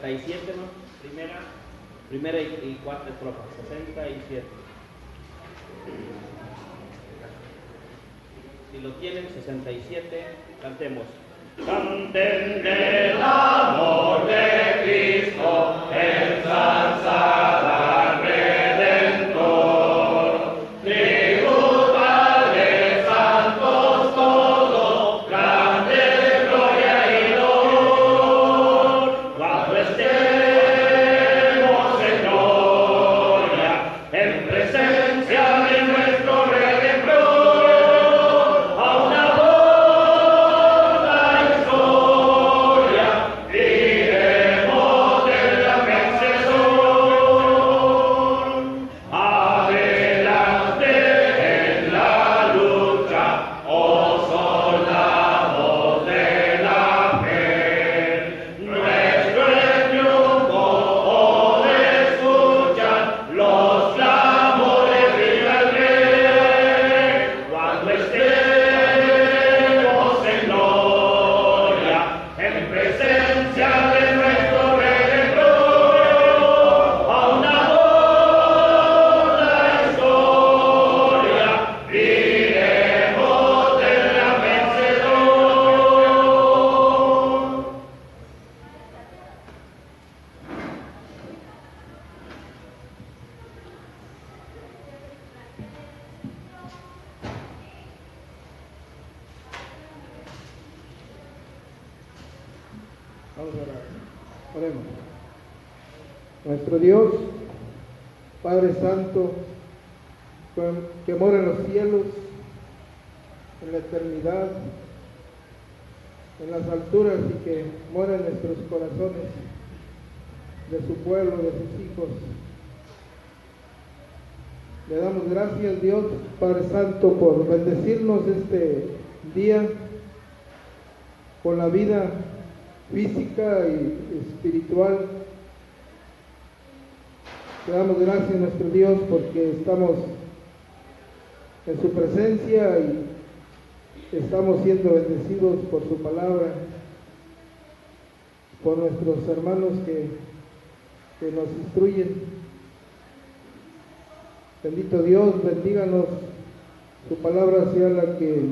67, ¿no? Primera y cuarta estrofa, 67. Si lo tienen, 67, cantemos. Canten del amor de Cristo, ensalzad al Redentor. Tributo Padre, santos todos, grande gloria y honor. Cuando estemos en gloria, en presencia de nuestro Redentor, a una Vamos a orar. Oremos. Nuestro Dios, Padre Santo, que mora en los cielos, en la eternidad, en las alturas y que mora en nuestros corazones, de su pueblo, de sus hijos. Le damos gracias, Dios, Padre Santo, por bendecirnos este día con la vida física y espiritual. Le damos gracias a nuestro Dios porque estamos en su presencia y estamos siendo bendecidos por su palabra, por nuestros hermanos que nos instruyen. Bendito Dios, bendíganos, su palabra sea la que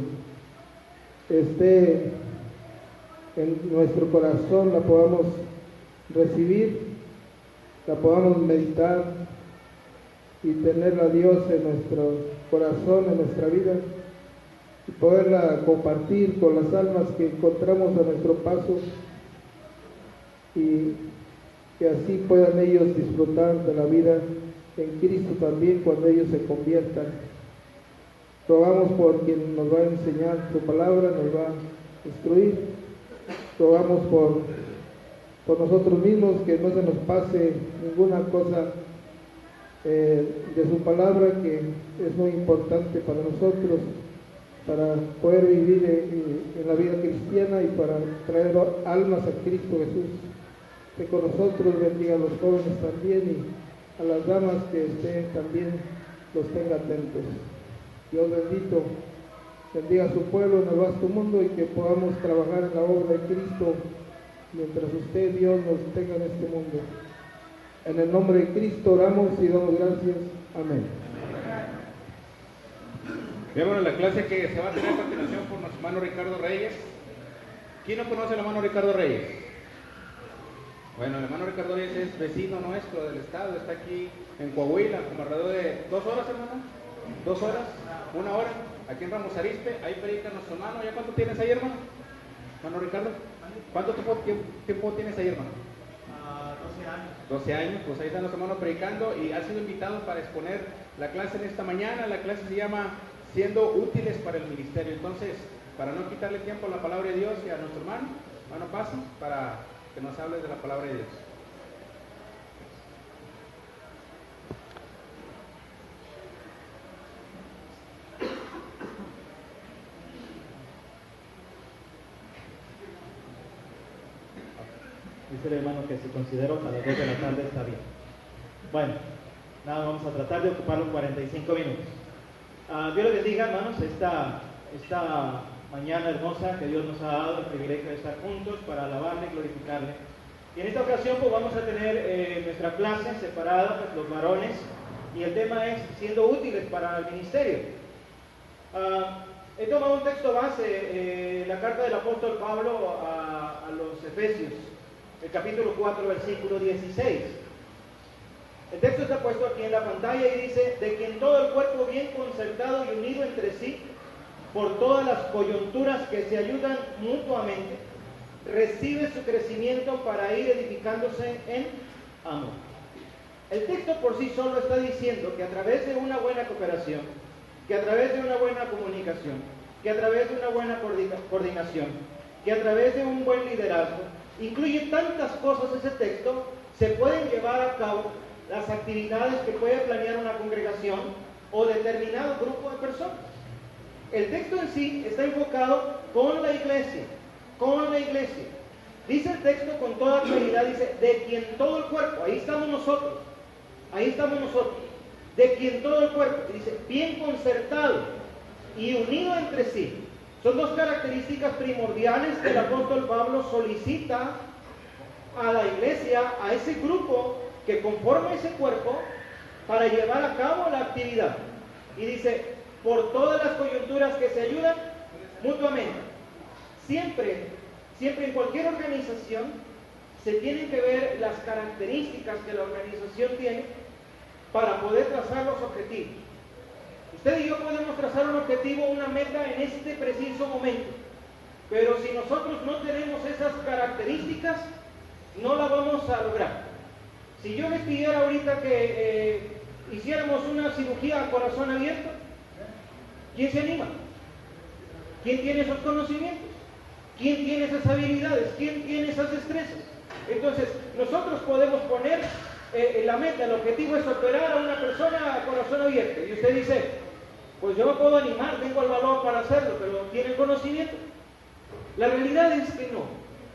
esté en nuestro corazón, la podamos recibir, la podamos meditar y tenerla a Dios en nuestro corazón, en nuestra vida, y poderla compartir con las almas que encontramos a nuestro paso, y que así puedan ellos disfrutar de la vida en Cristo también cuando ellos se conviertan. Rogamos por quien nos va a enseñar su palabra, nos va a instruir. Rogamos por nosotros mismos, que no se nos pase ninguna cosa de su palabra, que es muy importante para nosotros, para poder vivir en la vida cristiana y para traer almas a Cristo Jesús. Que con nosotros bendiga a los jóvenes también y a las damas que estén también los tenga atentos. Dios bendito, bendiga a su pueblo en el vasto mundo y que podamos trabajar en la obra de Cristo mientras usted, Dios, nos tenga en este mundo. En el nombre de Cristo oramos y damos gracias. Amén. Veamos la clase que se va a tener a continuación por nuestro hermano Ricardo Reyes. ¿Quién no conoce al hermano Ricardo Reyes? Bueno, el hermano Ricardo Reyes es vecino nuestro del estado, está aquí en Coahuila, como alrededor de 2 horas, hermano. 2 horas, 1 hora, aquí en Ramos Arizpe, ahí predica nuestro hermano. ¿Ya cuánto tienes ahí, hermano? Hermano Ricardo, ¿cuánto tiempo tienes ahí, hermano? 12 años. 12 años, pues ahí está nuestro hermano predicando y ha sido invitado para exponer la clase en esta mañana. La clase se llama Siendo útiles para el ministerio. Entonces, para no quitarle tiempo a la palabra de Dios y a nuestro hermano Paz, para que nos hables de la palabra de Dios. Dice el hermano que si considero que a las 2 de la tarde está bien. Bueno, nada, vamos a tratar de ocupar los 45 minutos. Dios les bendiga, hermanos, esta mañana hermosa que Dios nos ha dado, el privilegio de estar juntos para alabarle y glorificarle. Y en esta ocasión pues vamos a tener nuestra clase separada, pues, los varones, y el tema es siendo útiles para el ministerio. He tomado un texto base, la carta del apóstol Pablo a los Efesios, el capítulo 4, versículo 16. El texto está puesto aquí en la pantalla y dice: de quien todo el cuerpo bien concertado y unido entre sí, por todas las coyunturas que se ayudan mutuamente, recibe su crecimiento para ir edificándose en amor. El texto por sí solo está diciendo que a través de una buena cooperación, que a través de una buena comunicación, que a través de una buena coordinación, que a través de un buen liderazgo, incluye tantas cosas ese texto, se pueden llevar a cabo las actividades que puede planear una congregación o determinado grupo de personas. El texto en sí está enfocado con la iglesia, con la iglesia. Dice el texto con toda claridad, dice, de quien todo el cuerpo, ahí estamos nosotros, de quien todo el cuerpo, dice, bien concertado y unido entre sí. Son dos características primordiales que el apóstol Pablo solicita a la iglesia, a ese grupo que conforma ese cuerpo, para llevar a cabo la actividad. Y dice, por todas las coyunturas que se ayudan mutuamente. Siempre en cualquier organización se tienen que ver las características que la organización tiene para poder trazar los objetivos. Usted y yo podemos trazar un objetivo, una meta en este preciso momento, pero si nosotros no tenemos esas características, no la vamos a lograr. Si yo les pidiera ahorita que hiciéramos una cirugía a corazón abierto, ¿quién se anima? ¿Quién tiene esos conocimientos? ¿Quién tiene esas habilidades? ¿Quién tiene esas destrezas? Entonces, nosotros podemos poner la meta, el objetivo es operar a una persona a corazón abierto. Y usted dice, pues yo me puedo animar, tengo el valor para hacerlo, pero ¿tiene el conocimiento? La realidad es que no.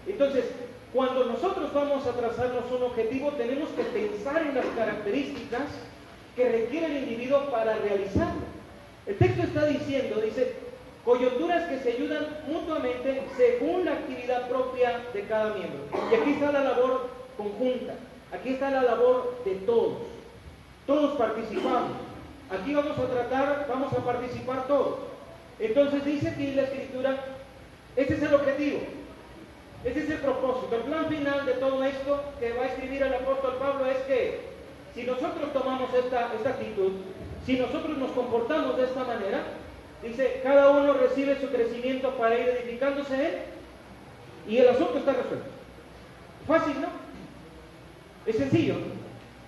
Entonces, cuando nosotros vamos a trazarnos un objetivo, tenemos que pensar en las características que requiere el individuo para realizarlo. El texto está diciendo, dice, coyunturas que se ayudan mutuamente según la actividad propia de cada miembro. Y aquí está la labor conjunta, aquí está la labor de todos. Todos participamos. Aquí vamos a participar todos. Entonces dice aquí la Escritura, ese es el objetivo. Ese es el propósito. El plan final de todo esto que va a escribir el apóstol Pablo es que si nosotros tomamos esta actitud, si nosotros nos comportamos de esta manera, dice, cada uno recibe su crecimiento para ir edificándose él y el asunto está resuelto. Fácil, ¿no? Es sencillo,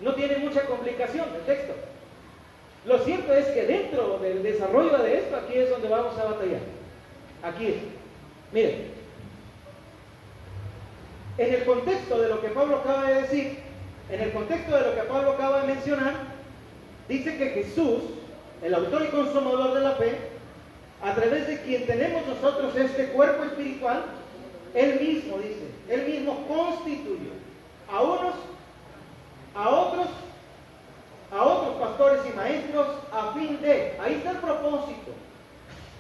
no tiene mucha complicación el texto. Lo cierto es que dentro del desarrollo de esto, aquí es donde vamos a batallar. Aquí es. Miren. En el contexto de lo que Pablo acaba de decir, en el contexto de lo que Pablo acaba de mencionar, dice que Jesús, el autor y consumador de la fe, a través de quien tenemos nosotros este cuerpo espiritual, Él mismo, dice, Él mismo constituyó a unos, a otros pastores y maestros, a fin de, ahí está el propósito,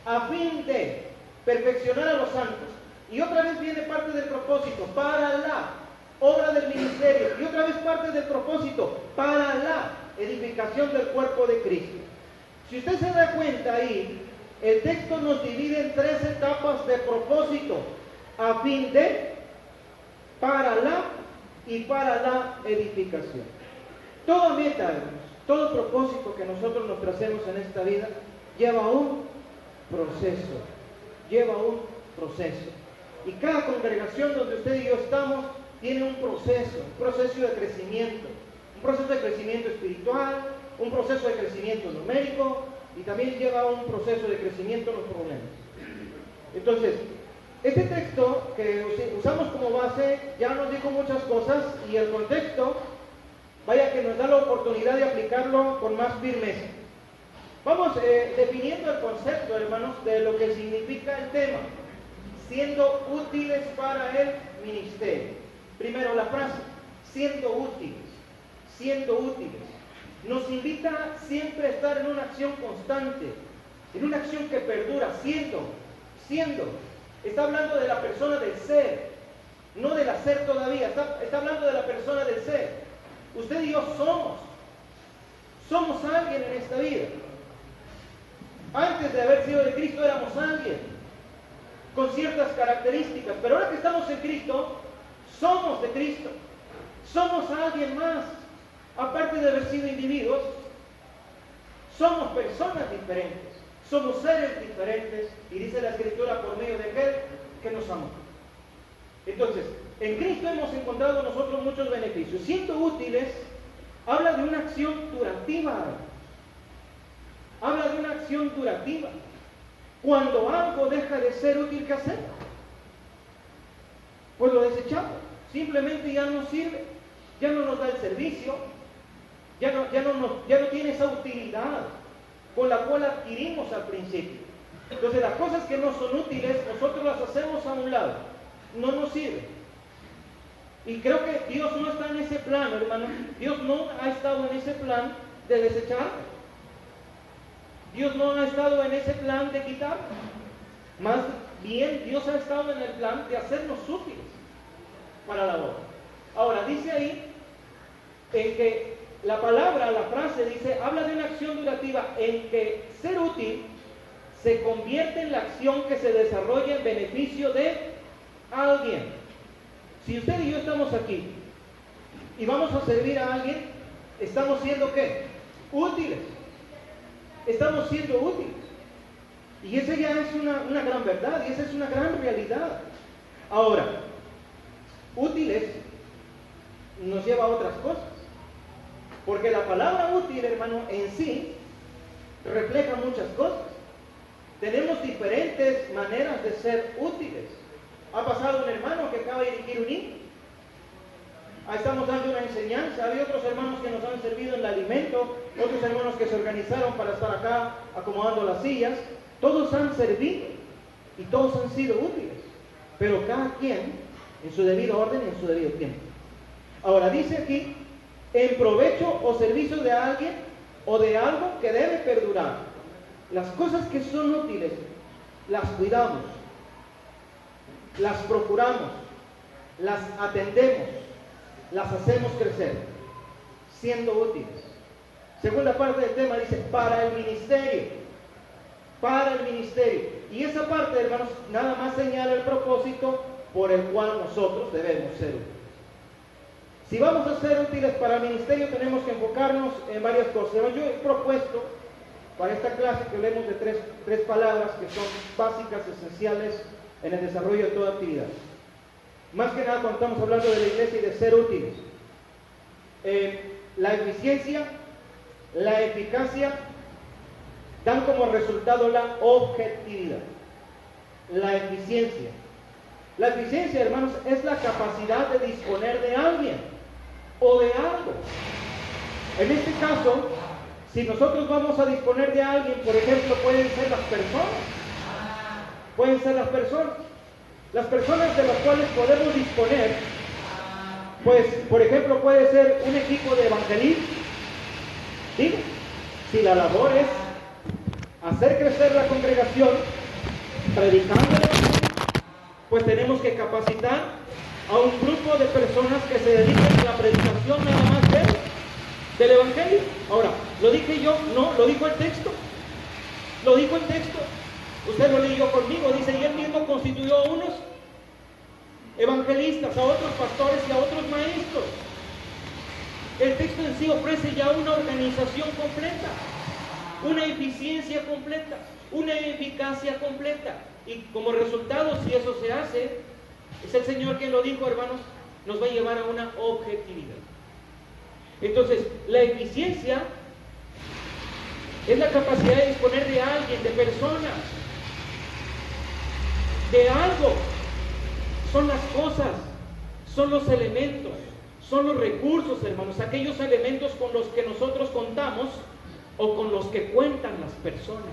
a fin de perfeccionar a los santos. Y otra vez viene parte del propósito, para la obra del ministerio. Y otra vez parte del propósito, para la edificación del cuerpo de Cristo. Si usted se da cuenta ahí, el texto nos divide en tres etapas de propósito. A fin de, para la y para la edificación. Toda meta, hermanos, todo propósito que nosotros nos tracemos en esta vida, lleva un proceso. Y cada congregación donde usted y yo estamos tiene un proceso de crecimiento, un proceso de crecimiento espiritual, un proceso de crecimiento numérico y también lleva un proceso de crecimiento en los problemas. Entonces, este texto que usamos como base ya nos dijo muchas cosas y el contexto, vaya que nos da la oportunidad de aplicarlo con más firmeza. Vamos definiendo el concepto, hermanos, de lo que significa el tema. Siendo útiles para el ministerio. Primero la frase, siendo útiles. Nos invita siempre a estar en una acción constante, en una acción que perdura, siendo. Está hablando de la persona del ser. no del hacer todavía. Está hablando de la persona del ser. Usted y yo somos alguien en esta vida. Antes de haber sido de Cristo éramos alguien con ciertas características, pero ahora que estamos en Cristo, somos de Cristo. Somos alguien más. Aparte de haber sido individuos, somos personas diferentes, somos seres diferentes, y dice la Escritura, por medio de aquel que nos amó. Entonces, en Cristo hemos encontrado nosotros muchos beneficios. Siendo útiles, habla de una acción durativa. Habla de una acción durativa. Cuando algo deja de ser útil, ¿qué hacemos? Pues lo desechamos. Simplemente ya no sirve, ya no nos da el servicio, ya no tiene esa utilidad con la cual adquirimos al principio. Entonces las cosas que no son útiles, nosotros las hacemos a un lado, no nos sirven. Y creo que Dios no está en ese plan, hermano. Dios no ha estado en ese plan de desechar. Dios no ha estado en ese plan de quitar. Más bien, Dios ha estado en el plan de hacernos útiles para la obra. Ahora, dice ahí en que la palabra, la frase dice, habla de una acción durativa en que ser útil se convierte en la acción que se desarrolla en beneficio de alguien. Si usted y yo estamos aquí y vamos a servir a alguien, ¿estamos siendo qué? Útiles. Estamos siendo útiles. Y esa ya es una gran verdad, y esa es una gran realidad. Ahora, útiles nos lleva a otras cosas. Porque la palabra útil, hermano, en sí refleja muchas cosas. Tenemos diferentes maneras de ser útiles. Ha pasado un hermano que acaba de dirigir un niño. Ahí estamos dando una enseñanza. Hay otros hermanos que nos han servido en el alimento, otros hermanos que se organizaron para estar acá acomodando las sillas. Todos han servido y todos han sido útiles, pero cada quien en su debido orden y en su debido tiempo. Ahora dice aquí, en provecho o servicio de alguien o de algo que debe perdurar. Las cosas que son útiles las cuidamos, las procuramos, las atendemos, las hacemos crecer, siendo útiles. Segunda parte del tema dice, para el ministerio. Para el ministerio. Y esa parte, hermanos, nada más señala el propósito por el cual nosotros debemos ser útiles. Si vamos a ser útiles para el ministerio, tenemos que enfocarnos en varias cosas. Yo he propuesto para esta clase que hablemos de tres palabras que son básicas, esenciales en el desarrollo de toda actividad. Más que nada cuando estamos hablando de la iglesia y de ser útiles. La eficiencia, la eficacia, dan como resultado la objetividad. La eficiencia. La eficiencia, hermanos, es la capacidad de disponer de alguien o de algo. En este caso, si nosotros vamos a disponer de alguien, por ejemplo, pueden ser las personas. Pueden ser las personas. Las personas de las cuales podemos disponer, pues, por ejemplo, puede ser un equipo de evangelistas. ¿Sí? Si la labor es hacer crecer la congregación, predicando el evangelio, pues tenemos que capacitar a un grupo de personas que se dediquen a la predicación nada más del evangelio. Ahora, ¿lo dije yo? No, lo dijo el texto. Lo dijo el texto. Usted lo leyó conmigo. Dice, y él mismo constituyó a unos evangelistas, a otros pastores y a otros maestros. El texto en sí ofrece ya una organización completa, una eficiencia completa, una eficacia completa. Y como resultado, si eso se hace, es el Señor quien lo dijo, hermanos, nos va a llevar a una objetividad. Entonces, la eficiencia es la capacidad de disponer de alguien, de personas, de algo. Son las cosas, son los elementos, son los recursos, hermanos, aquellos elementos con los que nosotros contamos o con los que cuentan las personas.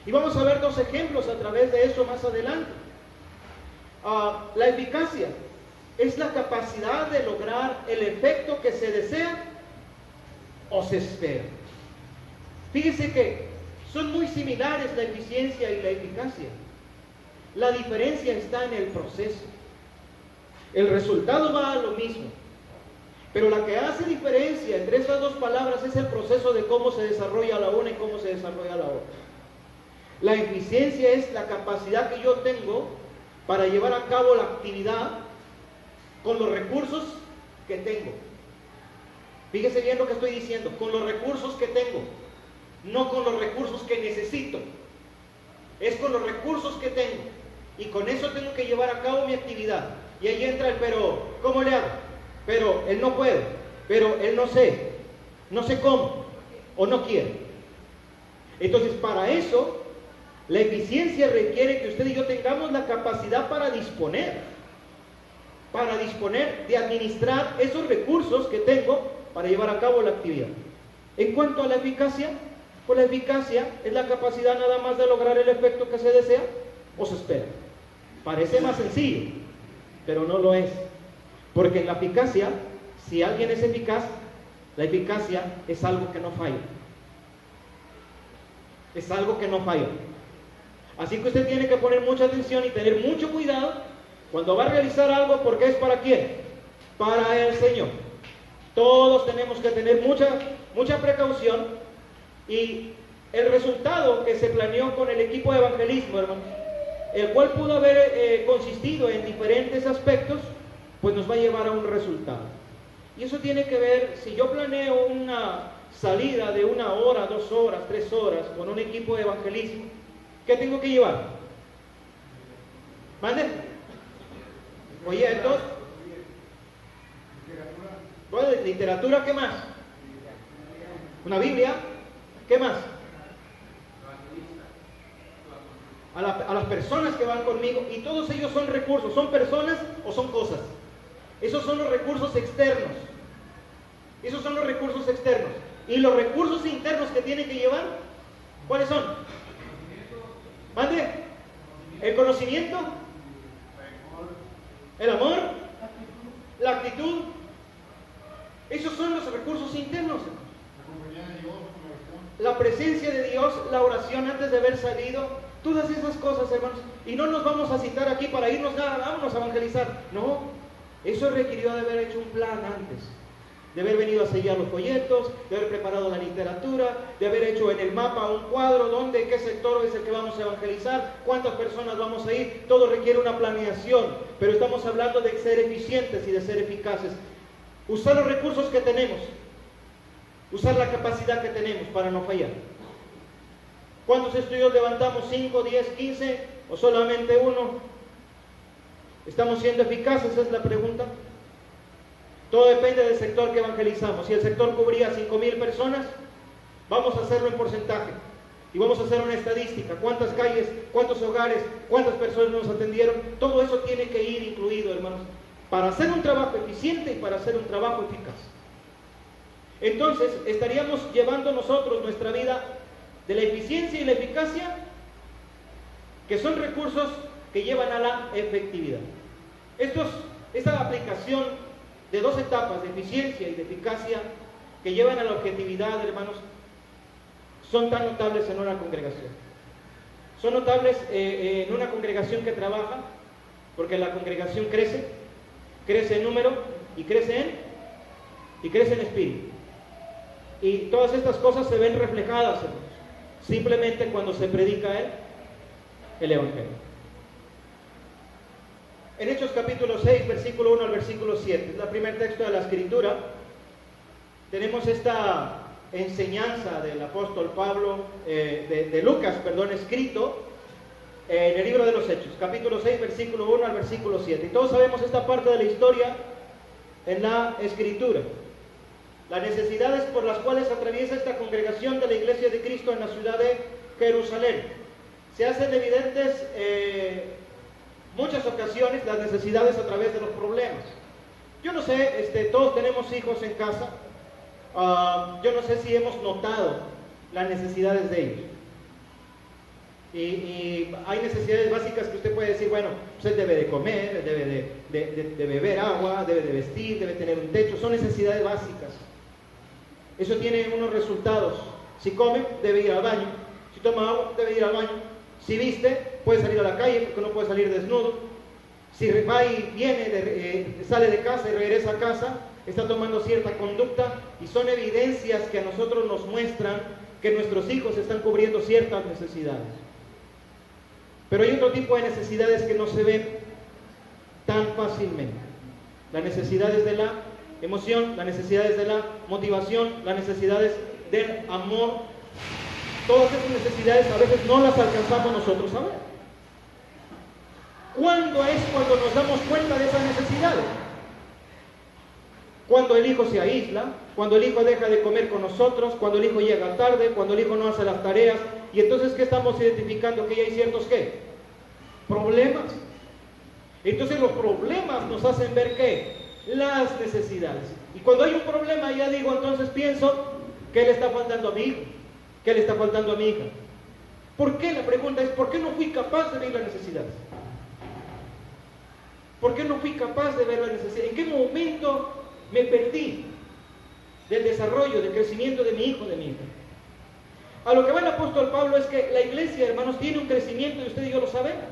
Y vamos a ver dos ejemplos a través de eso más adelante. La eficacia es la capacidad de lograr el efecto que se desea o se espera. Fíjese que son muy similares la eficiencia y la eficacia. La diferencia está en el proceso. El resultado va a lo mismo. Pero la que hace diferencia entre estas dos palabras es el proceso de cómo se desarrolla la una y cómo se desarrolla la otra. La eficiencia es la capacidad que yo tengo para llevar a cabo la actividad con los recursos que tengo. Fíjese bien lo que estoy diciendo, con los recursos que tengo, no con los recursos que necesito. Es con los recursos que tengo. Y con eso tengo que llevar a cabo mi actividad. Y ahí entra el pero, ¿cómo le hago? Pero él no puede, pero él no sé cómo, o no quiere. Entonces, para eso, la eficiencia requiere que usted y yo tengamos la capacidad para disponer de administrar esos recursos que tengo para llevar a cabo la actividad. En cuanto a la eficacia, pues la eficacia es la capacidad nada más de lograr el efecto que se desea o se espera. Parece más sencillo, pero no lo es. Porque en la eficacia, si alguien es eficaz, la eficacia es algo que no falla. Es algo que no falla. Así que usted tiene que poner mucha atención y tener mucho cuidado cuando va a realizar algo, porque es para quién, para el Señor. Todos tenemos que tener mucha precaución, y el resultado que se planeó con el equipo de evangelismo, hermanos, el cual pudo haber consistido en diferentes aspectos, pues nos va a llevar a un resultado. Y eso tiene que ver, si yo planeo una salida de 1 hora, 2 horas, 3 horas con un equipo de evangelismo, ¿qué tengo que llevar? ¿Mande? Folletos. Bueno, literatura, ¿qué más? Una Biblia, ¿qué más? A las personas que van conmigo, y todos ellos son recursos, ¿son personas o son cosas? Esos son los recursos externos. Esos son los recursos externos. ¿Y los recursos internos que tienen que llevar? ¿Cuáles son? ¿Mande? ¿El conocimiento? ¿El amor? ¿La actitud? Esos son los recursos internos. La presencia de Dios, la oración antes de haber salido, todas esas cosas, hermanos. Y no nos vamos a citar aquí para irnos, vámonos a evangelizar. No, eso requirió de haber hecho un plan antes. De haber venido a sellar los folletos, de haber preparado la literatura, de haber hecho en el mapa un cuadro donde, qué sector es el que vamos a evangelizar, cuántas personas vamos a ir. Todo requiere una planeación, pero estamos hablando de ser eficientes y de ser eficaces. Usar los recursos que tenemos, usar la capacidad que tenemos para no fallar. ¿Cuántos estudios levantamos? ¿5, 10, 15 o solamente uno? ¿Estamos siendo eficaces? Esa es la pregunta. Todo depende del sector que evangelizamos. Si el sector cubría 5,000 personas, vamos a hacerlo en porcentaje. Y vamos a hacer una estadística. ¿Cuántas calles, cuántos hogares, cuántas personas nos atendieron? Todo eso tiene que ir incluido, hermanos, para hacer un trabajo eficiente y para hacer un trabajo eficaz. Entonces, estaríamos llevando nosotros nuestra vida de la eficiencia y la eficacia, que son recursos que llevan a la efectividad. Esta aplicación de 2 etapas, de eficiencia y de eficacia, que llevan a la objetividad, hermanos, son tan notables en una congregación. Son notables en una congregación que trabaja, porque la congregación crece en número y crece en espíritu. Y todas estas cosas se ven reflejadas, hermanos, simplemente cuando se predica el Evangelio. En Hechos capítulo 6, versículo 1 al versículo 7, es el primer texto de la Escritura. Tenemos esta enseñanza del apóstol Pablo, de Lucas, escrito en el libro de los Hechos, capítulo 6, versículo 1 al versículo 7. Y todos sabemos esta parte de la historia en la Escritura. Las necesidades por las cuales atraviesa esta congregación de la Iglesia de Cristo en la ciudad de Jerusalén. Se hacen evidentes muchas ocasiones las necesidades a través de los problemas. Yo no sé, todos tenemos hijos en casa. Yo no sé si hemos notado las necesidades de ellos. Y hay necesidades básicas que usted puede decir, bueno, usted debe de comer, debe de beber agua, debe de vestir, debe tener un techo. Son necesidades básicas. Eso tiene unos resultados. Si come, debe ir al baño. Si toma agua, debe ir al baño. Si viste, puede salir a la calle porque no puede salir desnudo. Si va y viene, sale de casa y regresa a casa, está tomando cierta conducta, y son evidencias que a nosotros nos muestran que nuestros hijos están cubriendo ciertas necesidades. Pero hay otro tipo de necesidades que no se ven tan fácilmente. Las necesidades de la emoción, las necesidades de la motivación, las necesidades del amor. Todas esas necesidades a veces no las alcanzamos nosotros a ver. ¿Cuándo es cuando nos damos cuenta de esas necesidades? Cuando el hijo se aísla, cuando el hijo deja de comer con nosotros, cuando el hijo llega tarde, cuando el hijo no hace las tareas. Y entonces, ¿qué estamos identificando? Que ya hay ciertos, ¿qué? Problemas. Entonces los problemas nos hacen ver, ¿qué? Las necesidades. Y cuando hay un problema, ya digo, entonces pienso, ¿qué le está faltando a mi hijo? ¿Qué le está faltando a mi hija? ¿Por qué? La pregunta es, ¿por qué no fui capaz de ver las necesidades? ¿Por qué no fui capaz de ver las necesidades? ¿En qué momento me perdí del desarrollo, del crecimiento de mi hijo, de mi hija? A lo que va el apóstol Pablo es que la iglesia, hermanos, tiene un crecimiento y usted y yo lo sabemos.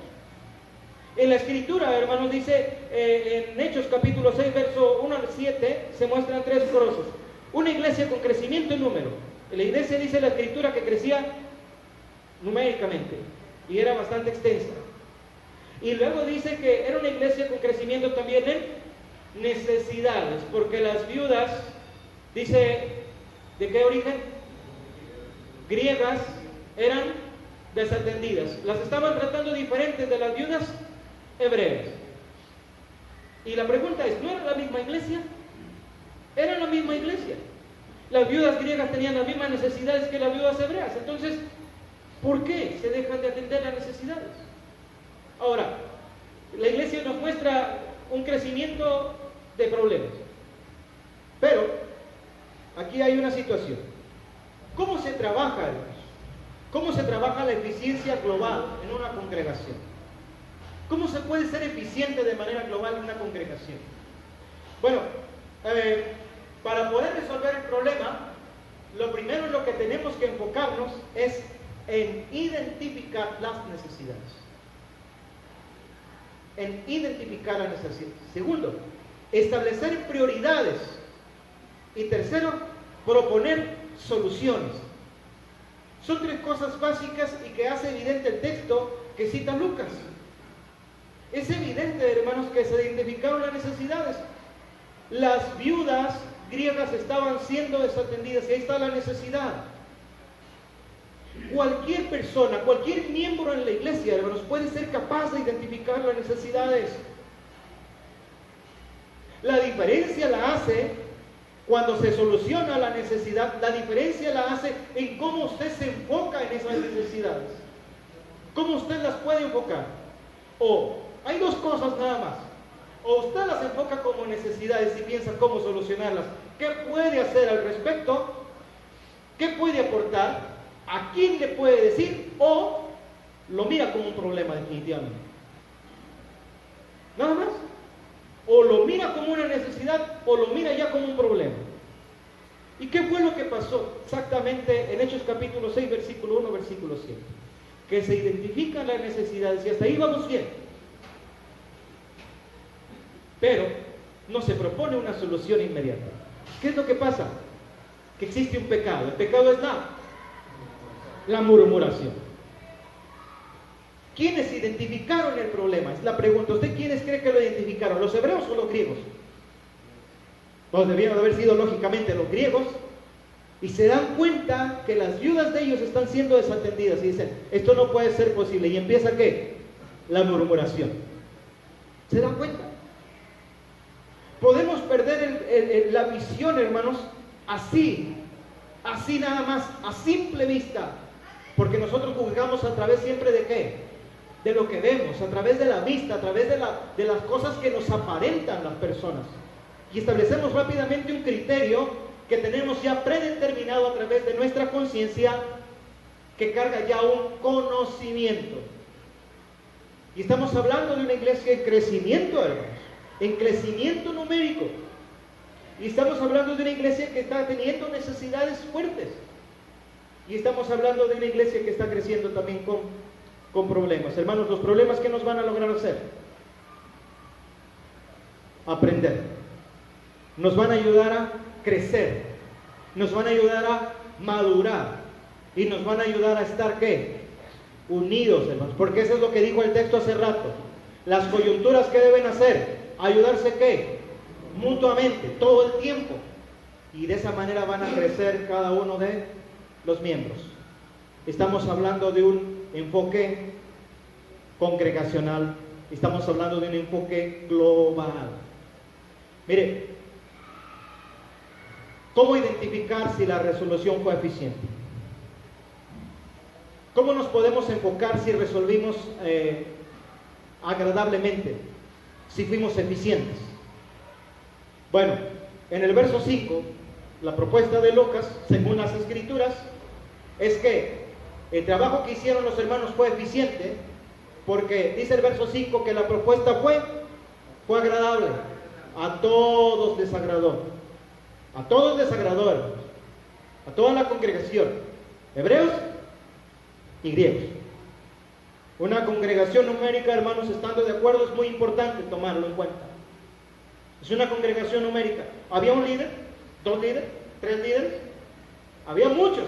En la escritura, hermanos, dice en Hechos capítulo 6, verso 1 al 7, se muestran tres cosas. Una iglesia con crecimiento en número. La iglesia, dice la escritura, que crecía numéricamente y era bastante extensa. Y luego dice que era una iglesia con crecimiento también en necesidades, porque las viudas, dice, ¿de qué origen? Griegas, eran desatendidas. Las estaban tratando diferentes de las viudas hebreas. Y la pregunta es, ¿no era la misma iglesia? Era la misma iglesia. Las viudas griegas tenían las mismas necesidades que las viudas hebreas. Entonces, ¿por qué se dejan de atender las necesidades? Ahora, la iglesia nos muestra un crecimiento de problemas. Pero, aquí hay una situación. ¿Cómo se trabaja, hermanos? ¿Cómo se trabaja la eficiencia global en una congregación? ¿Cómo se puede ser eficiente de manera global en una congregación? Bueno, para poder resolver el problema, lo primero en lo que tenemos que enfocarnos es en identificar las necesidades. En identificar las necesidades. Segundo, establecer prioridades. Y tercero, proponer soluciones. Son tres cosas básicas y que hace evidente el texto que cita Lucas. Es evidente, hermanos, que se identificaron las necesidades. Las viudas griegas estaban siendo desatendidas y ahí está la necesidad. Cualquier persona, cualquier miembro en la iglesia, hermanos, puede ser capaz de identificar las necesidades. La diferencia la hace cuando se soluciona la necesidad, la diferencia la hace en cómo usted se enfoca en esas necesidades. ¿Cómo usted las puede enfocar? O hay dos cosas nada más. O usted las enfoca como necesidades y piensa cómo solucionarlas. ¿Qué puede hacer al respecto? ¿Qué puede aportar? ¿A quién le puede decir? O lo mira como un problema definitivamente. Nada más. O lo mira como una necesidad o lo mira ya como un problema. ¿Y qué fue lo que pasó exactamente en Hechos capítulo 6, versículo 1, versículo 7? Que se identifican las necesidades y hasta ahí vamos bien. Pero no se propone una solución inmediata. ¿Qué es lo que pasa? Que existe un pecado. El pecado es la murmuración. ¿Quiénes identificaron el problema? Es la pregunta. ¿Usted quiénes cree que lo identificaron? ¿Los hebreos o los griegos? Pues debieron haber sido lógicamente los griegos. Y se dan cuenta que las viudas de ellos están siendo desatendidas y dicen, esto no puede ser posible. Y empieza ¿qué? La murmuración. ¿Se dan cuenta? Podemos perder la visión, hermanos, así nada más, a simple vista. Porque nosotros juzgamos a través siempre de ¿qué? De lo que vemos, a través de la vista, a través de las cosas que nos aparentan las personas. Y establecemos rápidamente un criterio que tenemos ya predeterminado a través de nuestra conciencia, que carga ya un conocimiento. Y estamos hablando de una iglesia en crecimiento, hermanos, en crecimiento numérico. Y estamos hablando de una iglesia que está teniendo necesidades fuertes. Y estamos hablando de una iglesia que está creciendo también con problemas. Hermanos, los problemas que nos van a lograr hacer. a aprender, nos van a ayudar a crecer, nos van a ayudar a madurar y nos van a ayudar a estar ¿qué? Unidos, hermanos, porque eso es lo que dijo el texto hace rato. Las coyunturas que deben hacer, ayudarse ¿qué? Mutuamente, todo el tiempo, y de esa manera van a crecer cada uno de los miembros. Estamos hablando de un enfoque congregacional, estamos hablando de un enfoque global. Mire, ¿cómo identificar si la resolución fue eficiente? ¿Cómo nos podemos enfocar si resolvimos agradablemente, si fuimos eficientes? Bueno, en el verso 5, la propuesta de Lucas, según las Escrituras, es que el trabajo que hicieron los hermanos fue eficiente, porque dice el verso 5 que la propuesta fue agradable. A todos les agradó. A todos les agradó, hermanos. A toda la congregación, hebreos y griegos. Una congregación numérica, hermanos, estando de acuerdo, es muy importante tomarlo en cuenta. Es una congregación numérica. ¿Había un líder? ¿2 líderes? ¿3 líderes? Había muchos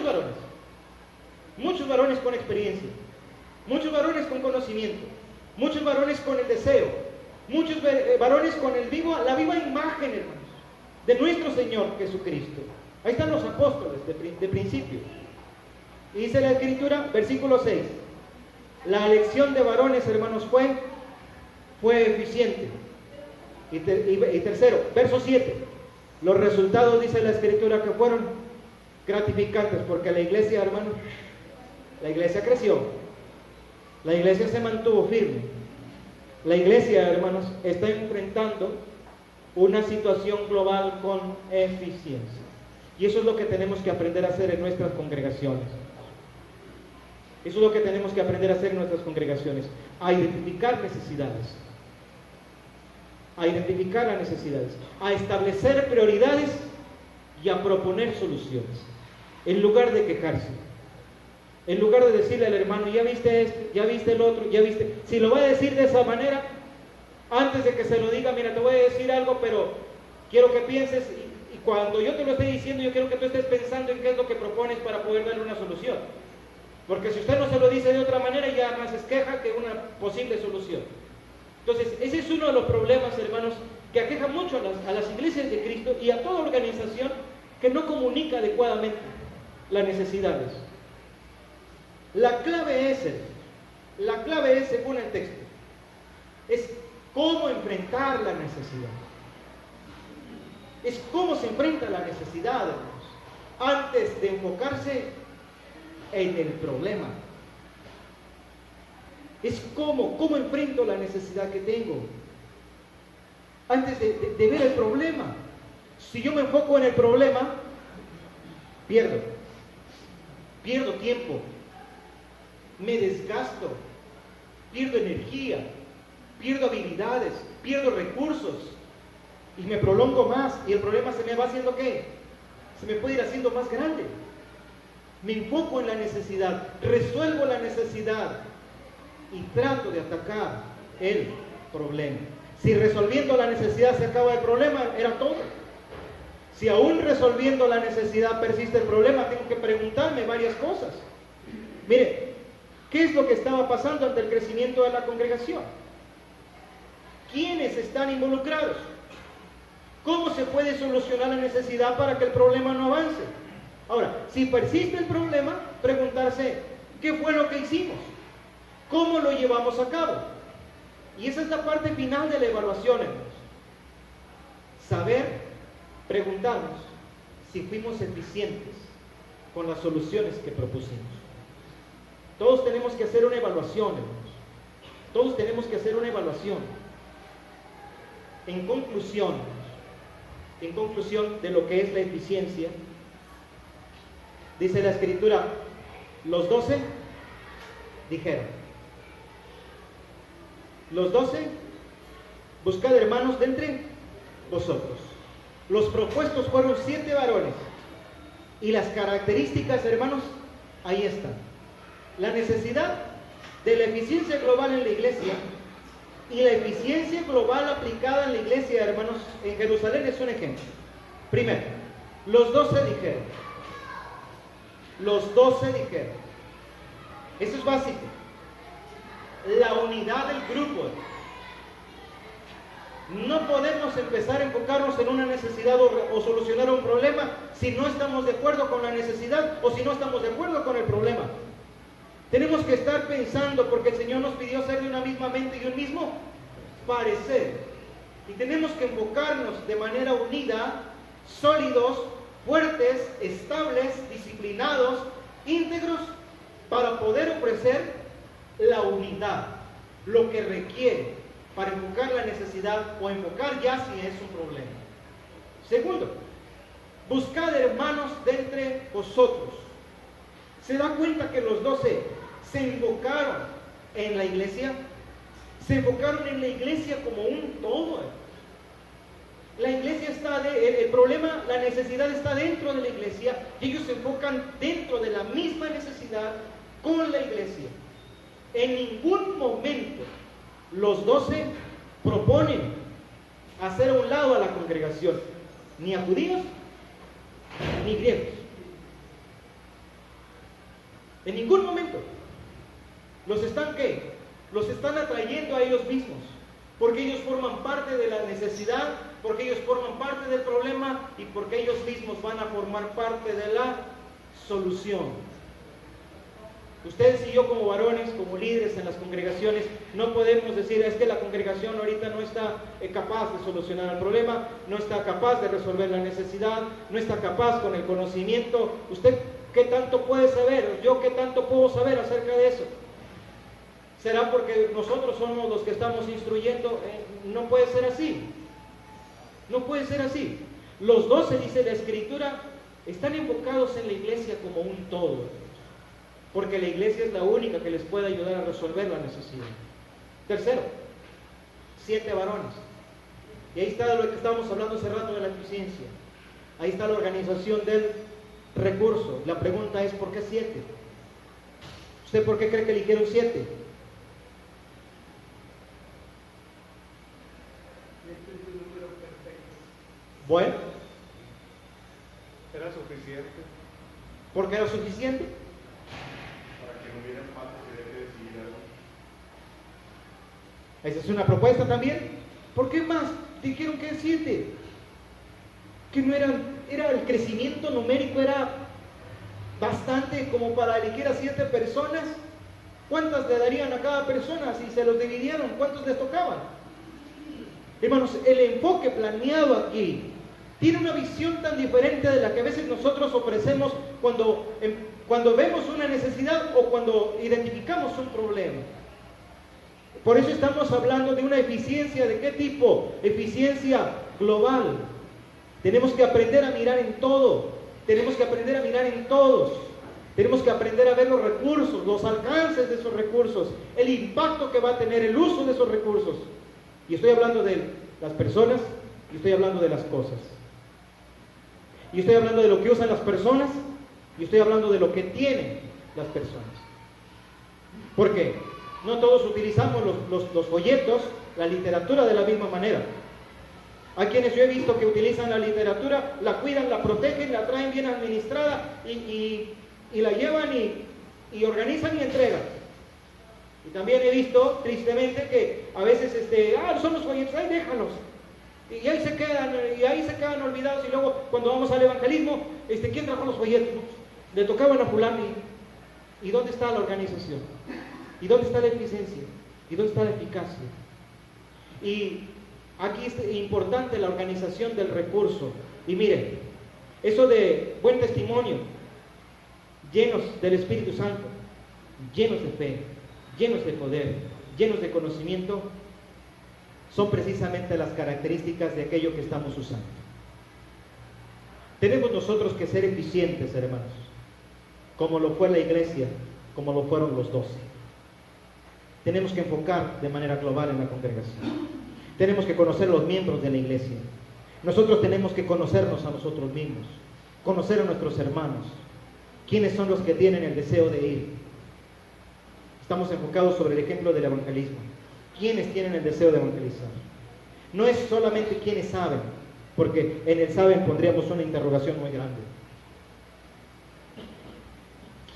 varones. Muchos varones con experiencia. Muchos varones con conocimiento. Muchos varones con el deseo. Muchos varones con la viva imagen, hermanos, de nuestro Señor Jesucristo. Ahí están los apóstoles de principio. Y dice la Escritura, versículo 6, la elección de varones, hermanos, fue eficiente. Y tercero, verso 7, los resultados, dice la Escritura, que fueron gratificantes, porque la iglesia, hermanos, la iglesia creció, la iglesia se mantuvo firme, la iglesia, hermanos, está enfrentando una situación global con eficiencia. Y eso es lo que tenemos que aprender a hacer en nuestras congregaciones. Eso es lo que tenemos que aprender a hacer en nuestras congregaciones, a identificar necesidades, a establecer prioridades y a proponer soluciones, en lugar de quejarse, en lugar de decirle al hermano, ya viste esto, ya viste el otro, ya viste. Si lo va a decir de esa manera, antes de que se lo diga, mira, te voy a decir algo, pero quiero que pienses, y cuando yo te lo esté diciendo, yo quiero que tú estés pensando en qué es lo que propones para poder darle una solución. Porque si usted no se lo dice de otra manera, ya más es queja que una posible solución. Entonces, ese es uno de los problemas, hermanos, que aqueja mucho a las iglesias de Cristo y a toda organización que no comunica adecuadamente las necesidades. La clave es, según el texto, es cómo enfrentar la necesidad. Es cómo se enfrenta la necesidad, hermanos, antes de enfocarse en el problema. Es cómo enfrento la necesidad que tengo antes de ver el problema. Si yo me enfoco en el problema, pierdo tiempo, me desgasto, pierdo energía, pierdo habilidades, pierdo recursos y me prolongo más, y el problema se me va haciendo ¿qué? Se me puede ir haciendo más grande. Me enfoco en la necesidad, resuelvo la necesidad y trato de atacar el problema. Si resolviendo la necesidad se acaba el problema, era todo. Si aún resolviendo la necesidad persiste el problema, tengo que preguntarme varias cosas. Mire, ¿qué es lo que estaba pasando ante el crecimiento de la congregación? ¿Quiénes están involucrados? ¿Cómo se puede solucionar la necesidad para que el problema no avance? Ahora, si persiste el problema, preguntarse, ¿qué fue lo que hicimos? ¿Cómo lo llevamos a cabo? Y esa es la parte final de la evaluación, hermanos. Saber, preguntarnos si fuimos eficientes con las soluciones que propusimos. Todos tenemos que hacer una evaluación, hermanos. Todos tenemos que hacer una evaluación. En conclusión de lo que es la eficiencia, dice la Escritura, los 12 dijeron, los 12, buscad hermanos de entre vosotros. Los propuestos fueron 7 varones, y las características, hermanos, ahí están. La necesidad de la eficiencia global en la iglesia Y la eficiencia global aplicada en la iglesia, hermanos, en Jerusalén es un ejemplo. Primero, los 12 dijeron. Los 12 dijeron. Eso es básico. La unidad del grupo. No podemos empezar a enfocarnos en una necesidad o solucionar un problema si no estamos de acuerdo con la necesidad o si no estamos de acuerdo con el problema. Tenemos que estar pensando, porque el Señor nos pidió ser de una misma mente y un mismo parecer. Y tenemos que enfocarnos de manera unida, sólidos, fuertes, estables, disciplinados, íntegros, para poder ofrecer la unidad, lo que requiere para enfocar la necesidad o enfocar ya si es un problema. Segundo, buscad hermanos de entre vosotros. ¿Se da cuenta que los 12 se enfocaron en la iglesia? Se enfocaron en la iglesia como un todo. La iglesia está, el problema, la necesidad está dentro de la iglesia y ellos se enfocan dentro de la misma necesidad con la iglesia. En ningún momento los 12 proponen hacer a un lado a la congregación, ni a judíos ni griegos. En ningún momento. ¿Los están qué? Los están atrayendo a ellos mismos, porque ellos forman parte de la necesidad, porque ellos forman parte del problema y porque ellos mismos van a formar parte de la solución. Ustedes y yo como varones, como líderes en las congregaciones, no podemos decir, es que la congregación ahorita no está capaz de solucionar el problema, no está capaz de resolver la necesidad, no está capaz con el conocimiento. ¿Usted qué tanto puede saber? ¿Yo qué tanto puedo saber acerca de eso? ¿Será porque nosotros somos los que estamos instruyendo? No puede ser así. No puede ser así. Los 12, dice la Escritura, están enfocados en la iglesia como un todo. Porque la iglesia es la única que les puede ayudar a resolver la necesidad. Tercero, 7 varones. Y ahí está lo que estábamos hablando hace rato de la eficiencia. Ahí está la organización del recurso. La pregunta es, ¿por qué 7? ¿Usted por qué cree que eligieron 7? Este es un número perfecto. Bueno, Era suficiente. ¿por qué era suficiente? Para que no hubiera empate, se debe decidir algo. Esa es una propuesta también. ¿Por qué más? Dijeron que 7. Que no era el crecimiento numérico, era bastante como para elegir a 7 personas. ¿Cuántas le darían a cada persona si se los dividieron? ¿Cuántos les tocaban? Hermanos, el enfoque planeado aquí tiene una visión tan diferente de la que a veces nosotros ofrecemos cuando vemos una necesidad o cuando identificamos un problema. Por eso estamos hablando de una eficiencia. ¿De qué tipo? Eficiencia global. Tenemos que aprender a mirar en todo. Tenemos que aprender a mirar en todos. Tenemos que aprender a ver los recursos, los alcances de esos recursos, el impacto que va a tener el uso de esos recursos. Y estoy hablando de las personas y estoy hablando de las cosas. Y estoy hablando de lo que usan las personas y estoy hablando de lo que tienen las personas. ¿Por qué? No todos utilizamos los folletos, la literatura de la misma manera. Hay quienes yo he visto que utilizan la literatura, la cuidan, la protegen, la traen bien administrada y la llevan y organizan y entregan. Y también he visto, tristemente, que a veces son los folletos, ahí déjalos. Y ahí se quedan olvidados. Y luego, cuando vamos al evangelismo, ¿quién trajo los folletos? Le tocaban a fulano. ¿Y dónde está la organización? ¿Y dónde está la eficiencia? ¿Y dónde está la eficacia? Y aquí es importante la organización del recurso. Y miren, eso de buen testimonio, llenos del Espíritu Santo, llenos de fe, llenos de poder, llenos de conocimiento, son precisamente las características de aquello que estamos usando. Tenemos nosotros que ser eficientes, hermanos, como lo fue la iglesia, como lo fueron los 12. Tenemos que enfocar de manera global en la congregación. Tenemos que conocer los miembros de la iglesia. Nosotros tenemos que conocernos a nosotros mismos, conocer a nuestros hermanos, quiénes son los que tienen el deseo de ir. Estamos enfocados sobre el ejemplo del evangelismo. quienes tienen el deseo de evangelizar. No es solamente quienes saben, porque en el saben pondríamos una interrogación muy grande.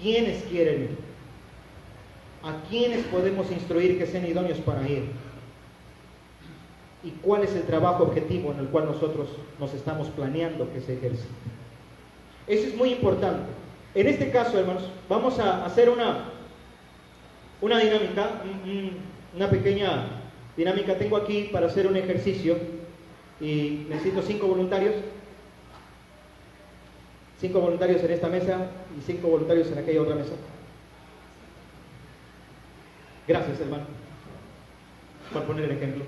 ¿Quiénes quieren ir? ¿A quiénes podemos instruir que sean idóneos para ir? ¿Y cuál es el trabajo objetivo en el cual nosotros nos estamos planeando que se ejerce? Eso es muy importante. En este caso, hermanos, vamos a hacer una dinámica, una pequeña dinámica. Tengo aquí para hacer un ejercicio y necesito 5 voluntarios. 5 voluntarios en esta mesa y 5 voluntarios en aquella otra mesa. Gracias, hermano, por poner el ejemplo.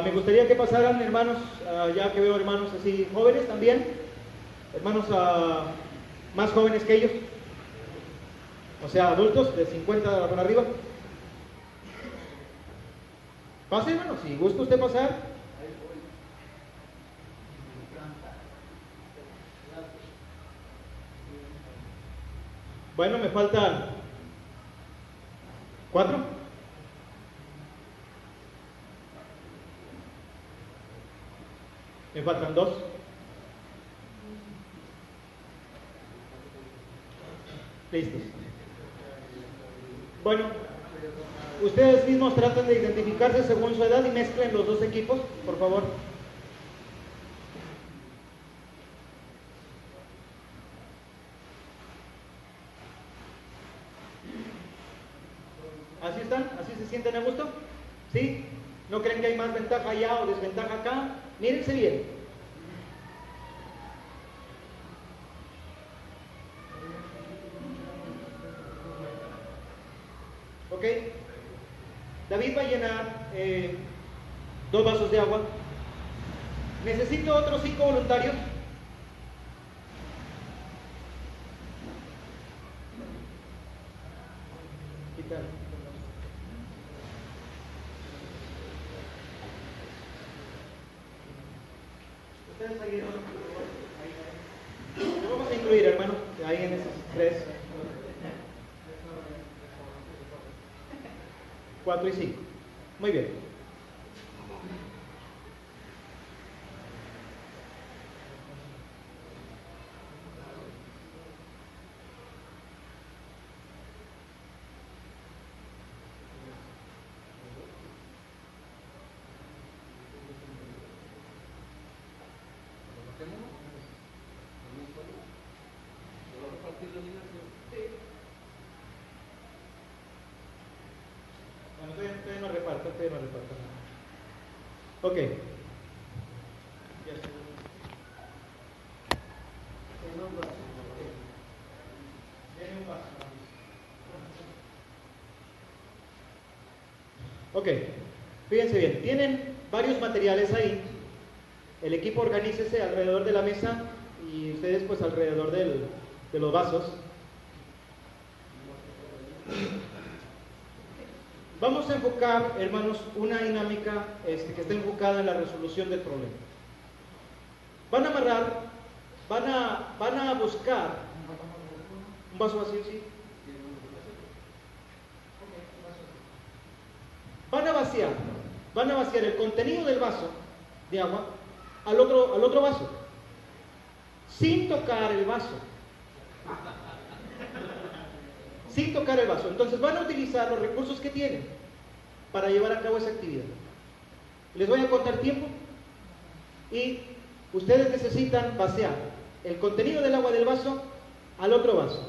Me gustaría que pasaran, hermanos, ya que veo hermanos así jóvenes también, hermanos más jóvenes que ellos, o sea, adultos de 50 para arriba. Pase, hermano, si gusta usted pasar. Bueno, me faltan 4. Me faltan 2. Listos. Bueno, ustedes mismos tratan de identificarse según su edad y mezclen los dos equipos, por favor. ¿Así están? ¿Así se sienten a gusto? ¿Sí? ¿No creen que hay más ventaja allá o desventaja acá? Mírense bien. ¿Ok? David va a llenar 2 vasos de agua. Necesito otros 5 voluntarios. Quitar. Ustedes ahí, hermano, lo vamos a incluir, hermano, ahí en esos 3, 4 y 5. Muy bien. Bueno, todavía no reparto. Ok. Ok, fíjense bien, tienen varios materiales ahí. El equipo organícese alrededor de la mesa y ustedes pues alrededor de los vasos. Vamos a enfocar, hermanos, una dinámica que está enfocada en la resolución del problema. Van a amarrar, van a buscar un vaso vacío, ¿sí? Van a vaciar el contenido del vaso de agua al otro vaso, sin tocar el vaso. Sin tocar el vaso. Entonces van a utilizar los recursos que tienen para llevar a cabo esa actividad. Les voy a contar tiempo y ustedes necesitan vaciar el contenido del agua del vaso al otro vaso.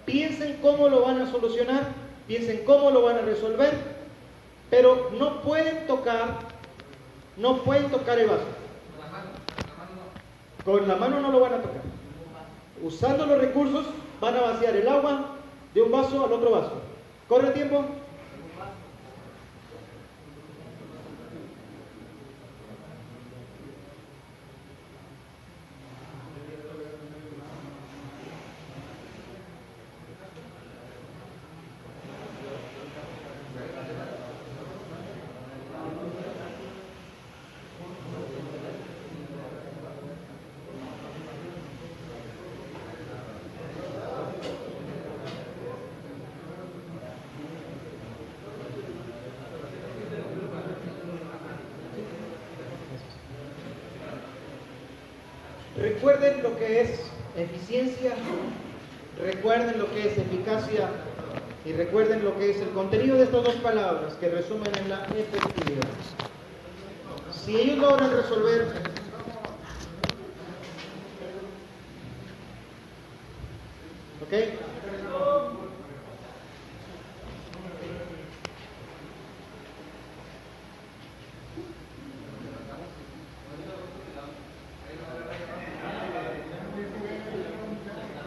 Piensen cómo lo van a solucionar, piensen cómo lo van a resolver, pero no pueden tocar el vaso. Con la mano no lo van a tocar. Usando los recursos van a vaciar el agua de un vaso al otro vaso. ¿Corre el tiempo? Recuerden lo que es eficiencia, recuerden lo que es eficacia y recuerden lo que es el contenido de estas dos palabras que resumen en la efectividad. Si ellos logran resolver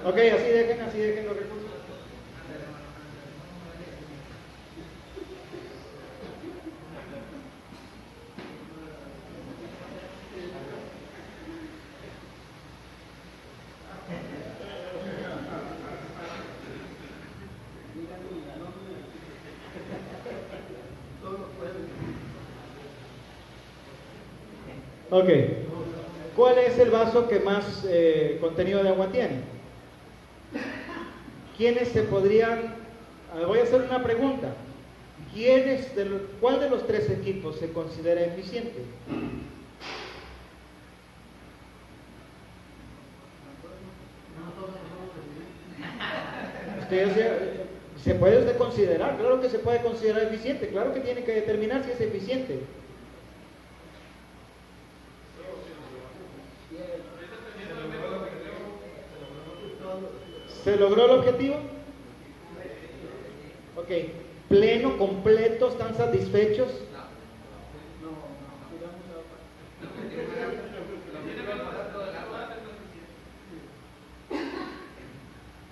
Ok, así dejen los recursos. Ok, ¿cuál es el vaso que más contenido de agua tiene? ¿Quiénes se podrían? Voy a hacer una pregunta. ¿Cuál de los tres equipos se considera eficiente? ¿Se puede usted considerar? Claro que se puede considerar eficiente. Claro que tiene que determinar si es eficiente. ¿Se logró el objetivo? Ok. ¿Pleno, completo? ¿Están satisfechos?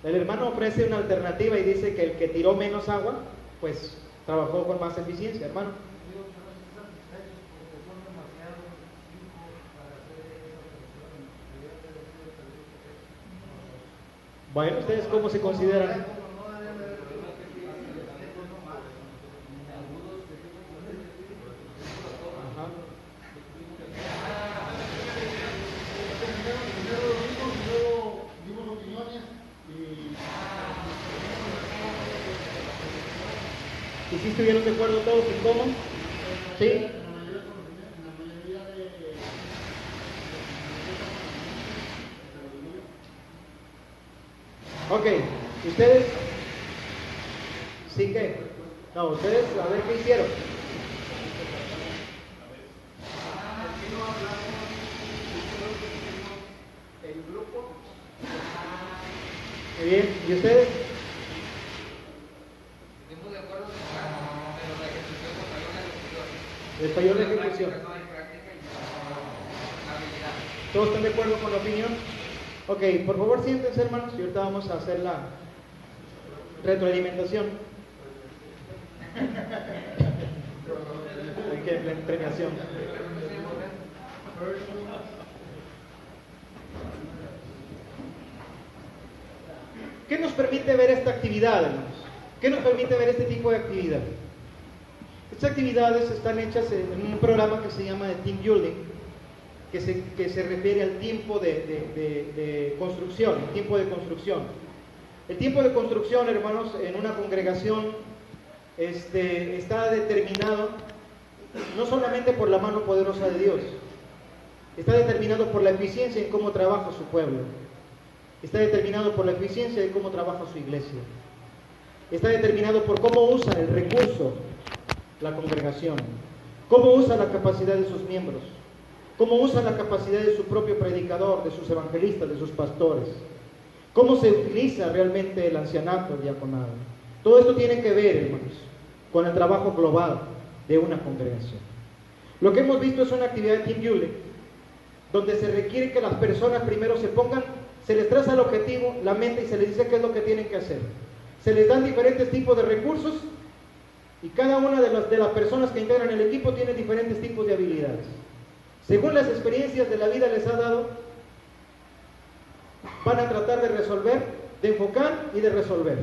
El hermano ofrece una alternativa y dice que el que tiró menos agua, pues trabajó con más eficiencia, hermano. Bueno, ¿ustedes cómo se consideran? Ajá. ¿Y si estuvieron de acuerdo todos en cómo? ¿Sí? Ok, ¿ustedes? ¿Sí qué? No, ustedes a ver qué hicieron. Muy bien, ¿y ustedes? Estuvimos de acuerdo, pero la ejecución falló. Les falló la ejecución. ¿Todos están de acuerdo con la opinión? Ok, por favor siéntense, hermanos, y ahorita vamos a hacer la retroalimentación. La premiación. ¿Qué nos permite ver esta actividad, hermanos? ¿Qué nos permite ver este tipo de actividad? Estas actividades están hechas en un programa que se llama de Team Building, que se refiere al tiempo de construcción, el tiempo de construcción. El tiempo de construcción, hermanos, en una congregación está determinado no solamente por la mano poderosa de Dios, está determinado por la eficiencia en cómo trabaja su pueblo, está determinado por la eficiencia de cómo trabaja su iglesia, está determinado por cómo usa el recurso la congregación, cómo usa la capacidad de sus miembros, cómo usa la capacidad de su propio predicador, de sus evangelistas, de sus pastores, cómo se utiliza realmente el ancianato, el diaconado. Todo esto tiene que ver, hermanos, con el trabajo global de una congregación. Lo que hemos visto es una actividad de team building, donde se requiere que las personas primero se les traza el objetivo, la mente, y se les dice qué es lo que tienen que hacer. Se les dan diferentes tipos de recursos y cada una de las personas que integran el equipo tiene diferentes tipos de habilidades. Según las experiencias de la vida les ha dado, van a tratar de resolver, de enfocar y de resolver.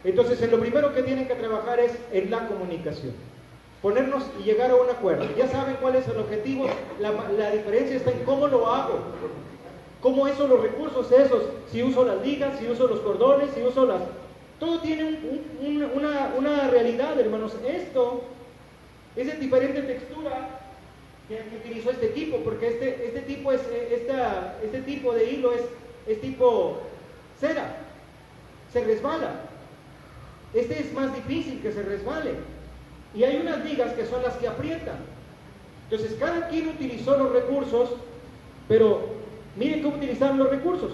Entonces, en lo primero que tienen que trabajar es en la comunicación. Ponernos y llegar a un acuerdo. Ya saben cuál es el objetivo, la diferencia está en cómo lo hago. Cómo uso los recursos esos, si uso las ligas, si uso los cordones, si uso las... Todo tiene una realidad, hermanos. Esto es de diferente textura que utilizó este equipo, porque este tipo de hilo es tipo cera, se resbala. Este es más difícil que se resbale. Y hay unas ligas que son las que aprietan. Entonces cada quien utilizó los recursos, pero miren cómo utilizaron los recursos.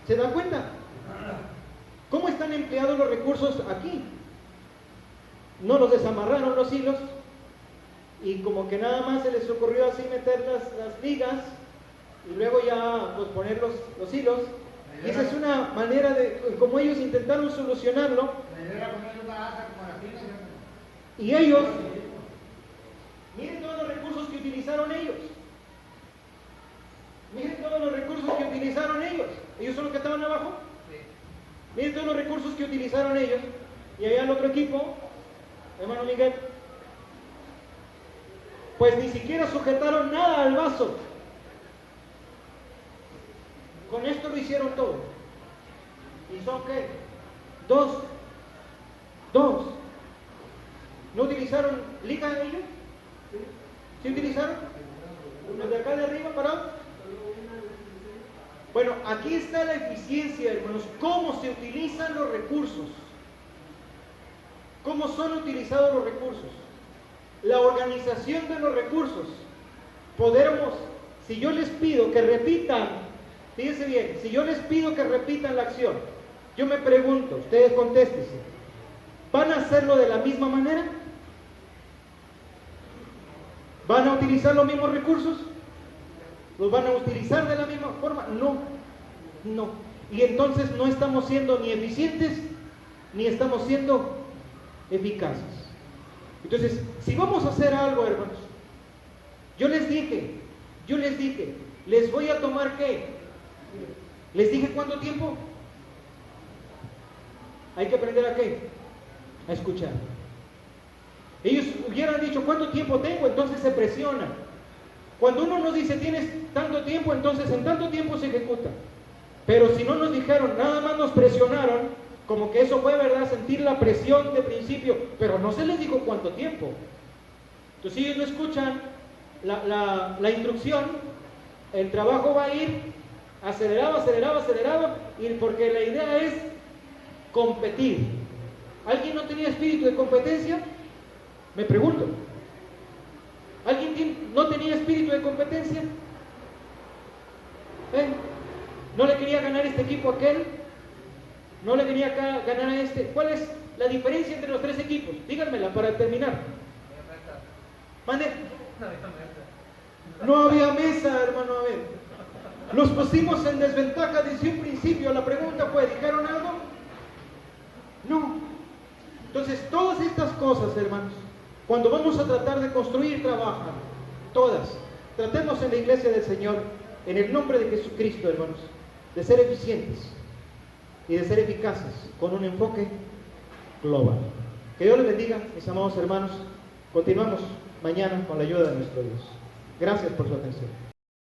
¿Se dan cuenta? ¿Cómo están empleados los recursos aquí? No los desamarraron los hilos y como que nada más se les ocurrió así meter las ligas y luego ya pues poner los hilos. Y esa es una manera de como ellos intentaron solucionarlo. Y ellos, miren todos los recursos que utilizaron ellos. Miren todos los recursos que utilizaron ellos. ¿Ellos son los que estaban abajo? Miren todos los recursos que utilizaron ellos. Y allá el otro equipo, hermano Miguel, pues ni siquiera sujetaron nada al vaso. Con esto lo hicieron todo. ¿Y son qué? Dos. ¿No utilizaron liga ellos? ¿Sí utilizaron? ¿Los de acá de arriba parados? Bueno, aquí está la eficiencia, hermanos. ¿Cómo se utilizan los recursos? ¿Cómo son utilizados los recursos? La organización de los recursos. Podemos, si yo les pido que repitan, fíjense bien, si yo les pido que repitan la acción, yo me pregunto, ustedes contéstense, ¿van a hacerlo de la misma manera? ¿Van a utilizar los mismos recursos? ¿Los van a utilizar de la misma forma? No. Y entonces no estamos siendo ni eficientes, ni estamos siendo eficaces. Entonces, si vamos a hacer algo, hermanos, yo les dije, les voy a tomar ¿qué? ¿Les dije cuánto tiempo? Hay que aprender a ¿qué? A escuchar. Ellos hubieran dicho ¿cuánto tiempo tengo? Entonces se presiona. Cuando uno nos dice tienes tanto tiempo, entonces en tanto tiempo se ejecuta. Pero si no nos dijeron, nada más nos presionaron, como que eso fue, ¿verdad? Sentir la presión de principio, pero no se les dijo cuánto tiempo. Entonces ellos no escuchan la instrucción, el trabajo va a ir acelerado, y porque la idea es competir. ¿Alguien no tenía espíritu de competencia? Me pregunto. ¿Alguien no tenía espíritu de competencia? ¿No le quería ganar este equipo a aquel? ¿No le quería ganar a este? ¿Cuál es la diferencia entre los tres equipos? Díganmela para terminar. ¿Mande? No había mesa, hermano Abel. Los pusimos en desventaja desde un principio. La pregunta fue, ¿dijeron algo? No. Entonces, todas estas cosas, hermanos, cuando vamos a tratar de construir, trabajan. Todas. Tratemos en la iglesia del Señor, en el nombre de Jesucristo, hermanos, de ser eficientes y de ser eficaces con un enfoque global. Que Dios les bendiga, mis amados hermanos. Continuamos mañana con la ayuda de nuestro Dios. Gracias por su atención.